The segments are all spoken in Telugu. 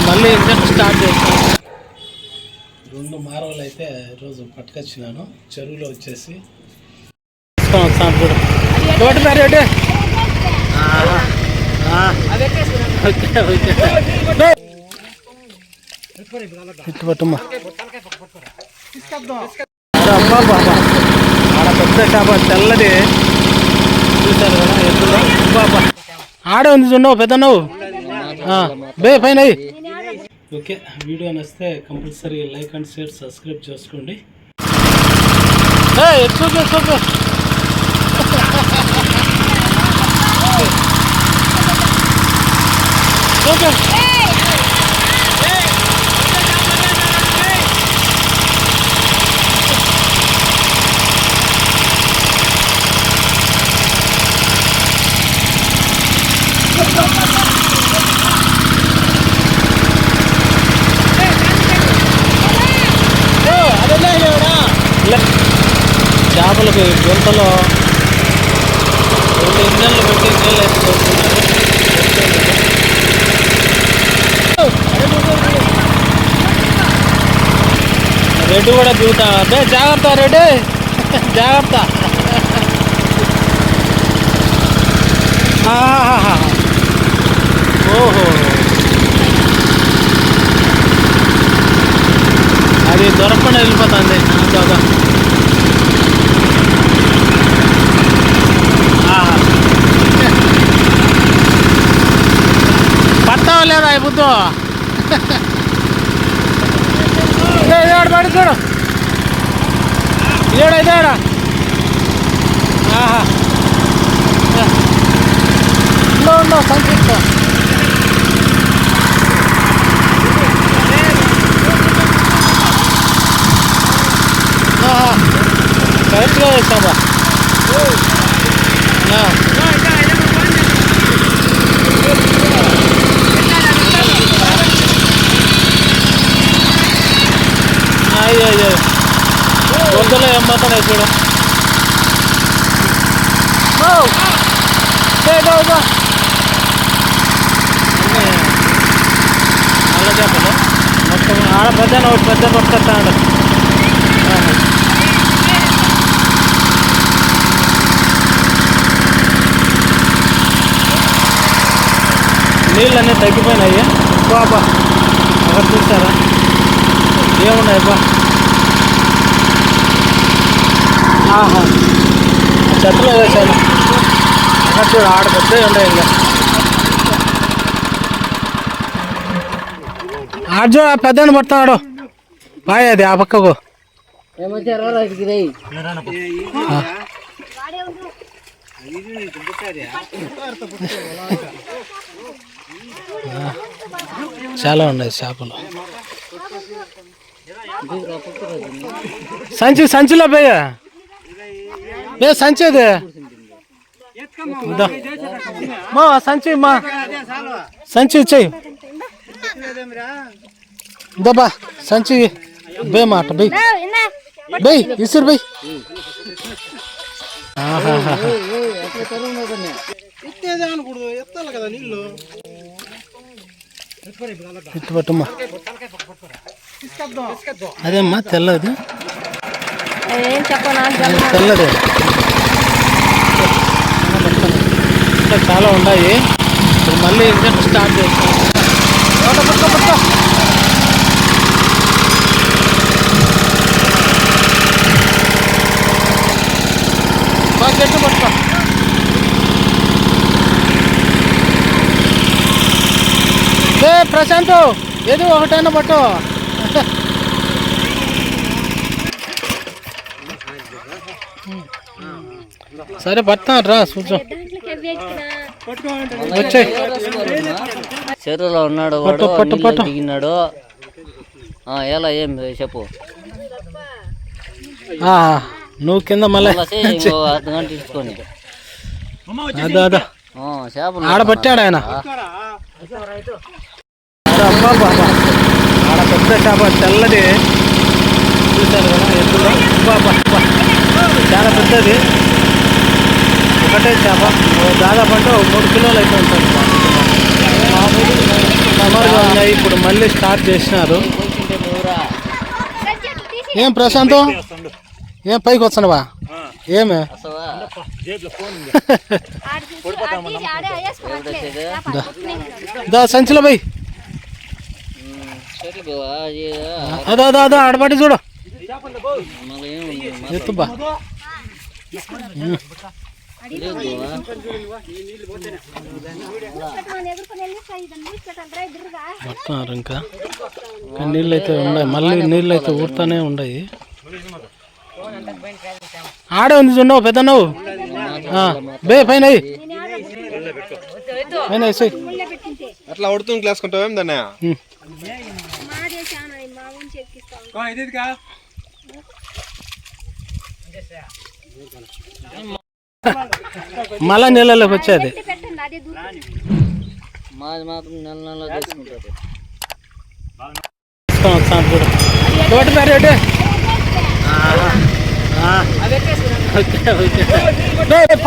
మళ్ళీ ఇంజన్ స్టార్ట్ చేస్తాను. 2 మార్వలు అయితే ఈరోజు పట్టుకొచ్చినాను చెరువులో వచ్చేసి. తోటి పేరు ఇటు పట్టమ్మా. ఆడ పెద్ద చేప తెల్లది చూసారు కదా ఎద్దులో. బాబా ఆడే ఉంది చూడవు పెద్ద నువ్వు బే పైన. ఓకే, వీడియో నచ్చితే compulsory like and share subscribe చేసుకోండి. ఓకే చేపలకు గుంతలో 2 ఇంజన్లు పెట్టి నీళ్ళు వేసుకొస్తున్నారు. రెడ్డి కూడా దిగుతా. అదే జాగ్రత్త రెడ్డి, జాగ్రత్త. ఓహో, అది దొరకకుండా వెళ్ళిపోతుంది. పడతావా లేదా ఈ బుద్ధు? ఏడు పడి చూడు, ఏడా ఉండవు సంతృప్తి. కరెక్ట్గా వేసామా? అయ్యో వద్దులో ఏం పోతున్నాయి చూడు. నల్ల చేపలు మొత్తం ఆడ పెద్ద ఒకటి పెద్ద పట్టుకొస్తాడు. నీళ్ళన్నీ తగ్గిపోయినాయి. బాబా అక్కడ చూసారా ఏమున్నాయి బా? చెత్తలో వేసాను. అక్కడ చూడు ఆడ పెద్దవి ఉన్నాయి. ఇంకా ఆర్జో పెద్దని పడుతున్నాడు బాయ్. అది ఆ పక్కకు చాలా ఉన్నాయి చేపలు. సంచిలో పోయ సంచి అది మా సంచి ఇచ్చేయి దబ్బా. సంచి బే మాట బై బై ఇసురు బై. ఇటు పట్టమ్మా. అదేమ్మా తెల్లది, తెల్లది చాలా ఉన్నాయి. ఇప్పుడు మళ్ళీ ఇంజన్ స్టార్ట్ చేస్తాం. బాగా చెట్టు పట్టుకో. ప్రశాంత్ ఏది ఒకటైనా పట్టు. సరే పడతాను రా చూచు. వచ్చాయి చెరువులో ఉన్నాడు వాడు, దిగినాడు. ఎలా ఏం చెప్పు. నువ్వు కింద మళ్ళీ అర్ధగంట ఇచ్చుకొని ఆడ పట్టాడు ఆయన. ఆడ పెద్ద చేప తెల్లది చూసారు కదా ఎద్దులో. బాబా చాలా పెద్దది. ఒకటే చేప దాదాపు అంటే 3 కిలోలు అయితే ఉంటుంది. సమ్మర్గా ఉన్నాయి, ఇప్పుడు మళ్ళీ స్టార్ట్ చేసినారు. ఏం ప్రశాంతం, ఏం పైకి వస్తున్నావా? ఏమే దా సంచిలో పోయి అదో అదో అదో ఆడబట్టి చూడు ఎత్తుబా. పడుతున్నారు ఇంకా నీళ్ళు అయితే ఉన్నాయి, మళ్ళీ నీళ్ళు అయితే ఊరుతానే ఉన్నాయి. ఆడే ఉంది చూడవు పెద్ద నువ్వు బే పైన అట్లా ఉడుతుంది క్లాసుకుంటావేం దాన్ని మళ్ళా నీళ్ళలోకి వచ్చేది. మాది మాత్రం నెల నెల తీసుకుంటారు.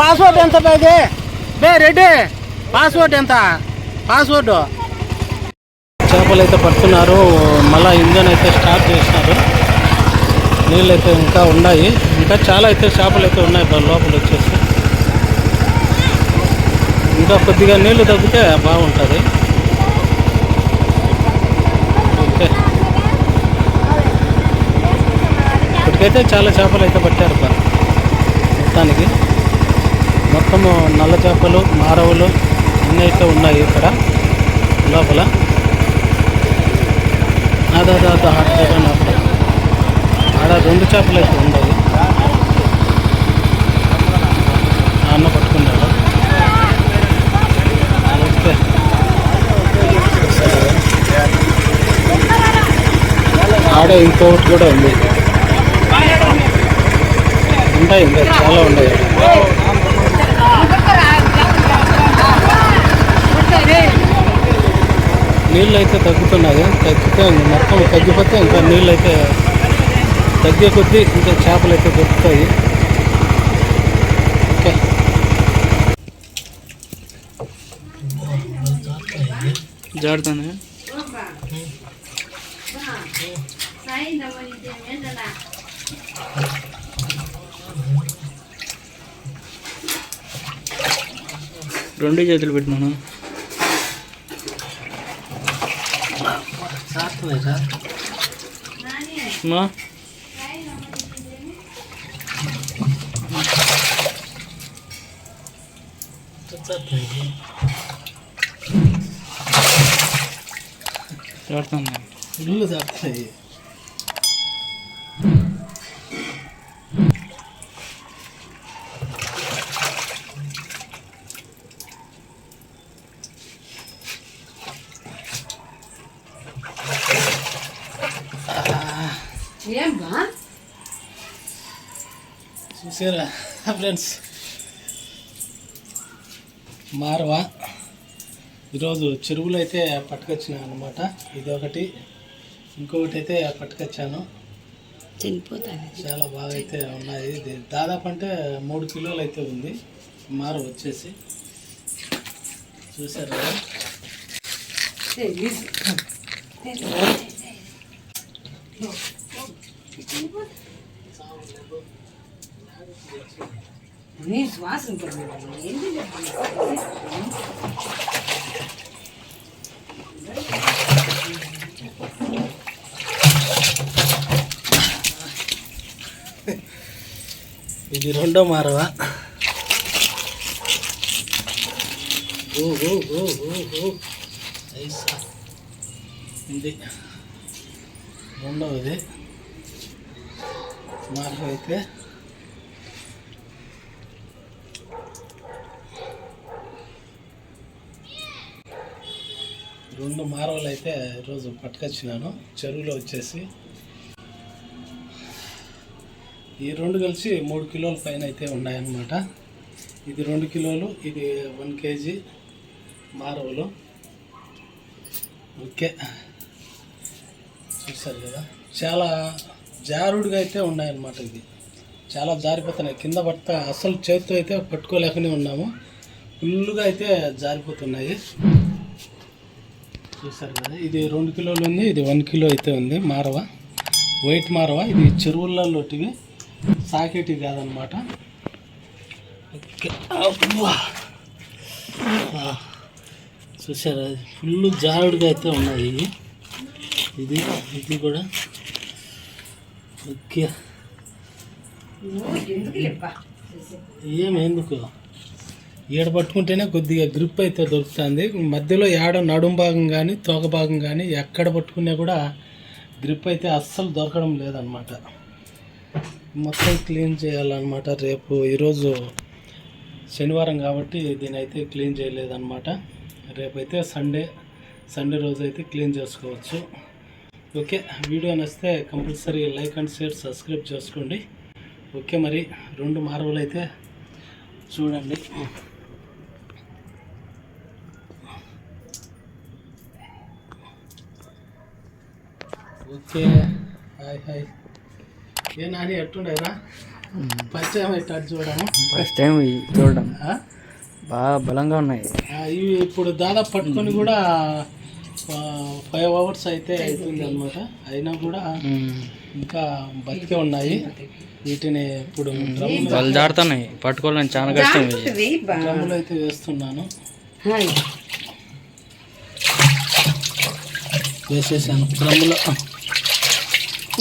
పాస్వర్డ్ ఎంత బేది బే రెడ్డి, పాస్వర్డ్ ఎంత? పాస్వర్డ్. చేపలు అయితే పడుతున్నారు, మళ్ళీ ఇంజన్ అయితే స్టార్ట్ చేసినారు. నీళ్ళు అయితే ఇంకా ఉన్నాయి, ఇంకా చాలా అయితే చేపలు అయితే ఉన్నాయి లోపల వచ్చేసి. ఇంకా కొద్దిగా నీళ్లు తగ్గితే బాగుంటుంది. ఓకే, ఇప్పటికైతే చాలా చేపలు అయితే పట్టారు మొత్తానికి. మొత్తము నల్ల చేపలు, మారవులు అన్నీ అయితే ఉన్నాయి ఇక్కడ లోపల. అదా ఆడ 2 చేపలు అయితే ఉన్నాయి. అన్న పట్టుకున్నాడు. ఓకే, ఆడే ఇంకొకటి కూడా ఉంది. ఉంటాయి ఇంకా చాలా ఉన్నాయి. నీళ్ళు అయితే తగ్గుతున్నాయి, తగ్గితే మొత్తం తగ్గిపోతే ఇంకా నీళ్ళు అయితే తగ్గే కొద్దీ ఇంకా చేపలు అయితే దొరుకుతాయి. ఓకే, జాడుతానే రెండు చేతులు పెట్టినాను. మా ఇల్లు దాటుతాయి. చూసారా ఫ్రెండ్స్, మారవా ఈరోజు చెరువులు అయితే పట్టుకొచ్చినా అనమాట. ఇదొకటి, ఇంకొకటి అయితే పట్టుకొచ్చాను. చాలా బాగా అయితే ఉన్నాయి. ఇది దాదాపు అంటే 3 కిలోలు అయితే ఉంది మార వచ్చేసి. చూసారా ఇది రెండో మారవా. ఇది రెండవది మారవ అయితే. రెండు మారవలు అయితే ఈరోజు పట్టుకొచ్చినాను చెరువులో వచ్చేసి. ఈ రెండు కలిసి 3 కిలోల పైన అయితే ఉన్నాయన్నమాట. ఇది 2 కిలోలు, ఇది 1 కేజీ మారవలు. ఓకే, చూసారు కదా, చాలా జారుడుగా అయితే ఉన్నాయన్నమాట. ఇది చాలా జారిపోతున్నాయి కింద పట్ట, అసలు చేతితో అయితే పట్టుకోలేకనే ఉన్నాము. ఫుల్గా అయితే జారిపోతున్నాయి. చూసారు కదా, ఇది 2 కిలోలు ఉంది, ఇది 1 కిలో అయితే ఉంది. మారవ, వైట్ మారవ. ఇది చెరువులలోటివి, సాకేటివి కాదనమాట. ఓకే, చూసారా ఫుల్ జారుడుగా అయితే ఉన్నాయి. ఇది కూడా ఓకే. ఏమెందుకు ఏడ పట్టుకుంటేనే కొద్దిగా గ్రిప్ అయితే దొరుకుతుంది. మధ్యలో ఏడ నడుం భాగం కానీ తోక భాగం కానీ ఎక్కడ పట్టుకున్నా కూడా గ్రిప్ అయితే అస్సలు దొరకడం లేదనమాట. మొత్తం క్లీన్ చేయాలన్నమాట రేపు. ఈరోజు శనివారం కాబట్టి దీని అయితే క్లీన్ చేయలేదన్నమాట. రేపైతే సండే రోజు అయితే క్లీన్ చేసుకోవచ్చు. ఓకే, వీడియో నచ్చితే compulsory like and share, subscribe చేసుకోండి. ఓకే, మరి 2 మార్వలు అయితే చూడండి. Okay, hi. ఏ నాని ఎట్టుండేరా పరిచయం అయితే చూడము. ఫస్ట్ టైం చూడడం బాగా బలంగా ఉన్నాయి. ఇవి ఇప్పుడు దాదాపు పట్టుకొని కూడా 5 hours అయితే అవుతుంది అనమాట. అయినా కూడా ఇంకా బతికే ఉన్నాయి. వీటిని ఇప్పుడు వాళ్ళు దాడుతున్నాయి, పట్టుకోవాలని చాలా కష్టం. డ్రమ్ములు అయితే వేస్తున్నాను, వేసేసాను డ్రమ్ములో.